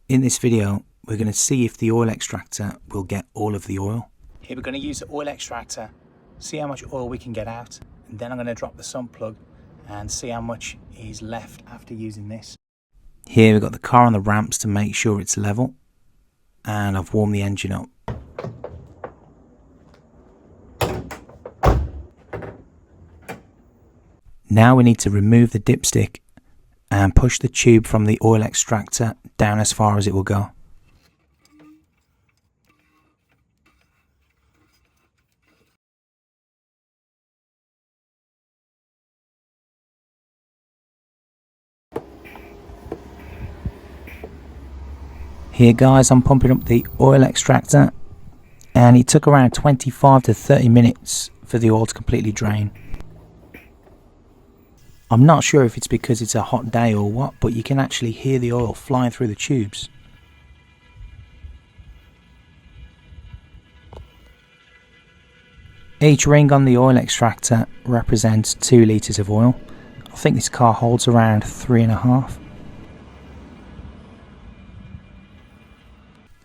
In this video, we're going to see if the oil extractor will get all of the oil. Here we're going to use the oil extractor, see how much oil we can get out, and then I'm going to drop the sump plug and see how much is left after using this. Here we've got the car on the ramps to make sure it's level, and I've warmed the engine up. Now we need to remove the dipstick and push the tube from the oil extractor down as far as it will go. Here guys, I'm pumping up the oil extractor and it took around 25 to 30 minutes for the oil to completely drain. I'm not sure if it's because it's a hot day or what, but you can actually hear the oil flying through the tubes. Each ring on the oil extractor represents 2 litres of oil. I think this car holds around 3.5.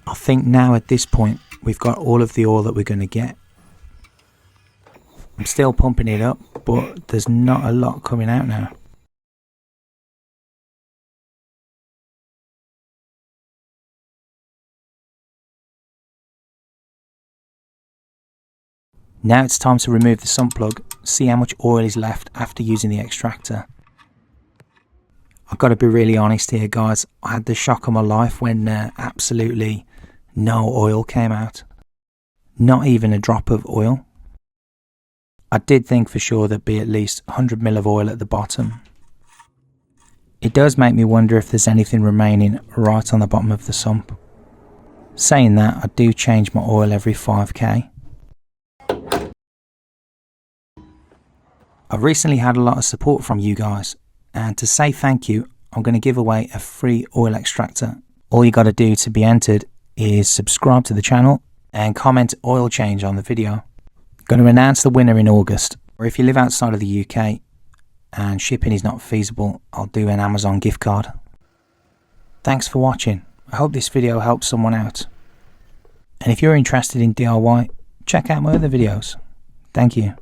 I think now at this point we've got all of the oil that we're going to get. I'm still pumping it up, but there's not a lot coming out now. Now it's time to remove the sump plug, see how much oil is left after using the extractor. I've got to be really honest here guys, I had the shock of my life when absolutely no oil came out. Not even a drop of oil. I did think for sure there'd be at least 100 ml of oil at the bottom. It does make me wonder if there's anything remaining right on the bottom of the sump. Saying that, I do change my oil every 5k. I've recently had a lot of support from you guys, and to say thank you, I'm going to give away a free oil extractor. All you got to do to be entered is subscribe to the channel and comment oil change on the video. Going to announce the winner in August, or if you live outside of the UK and shipping is not feasible, I'll do an Amazon gift card. Thanks for watching. I hope this video helps someone out. And if you're interested in DIY, check out my other videos. Thank you.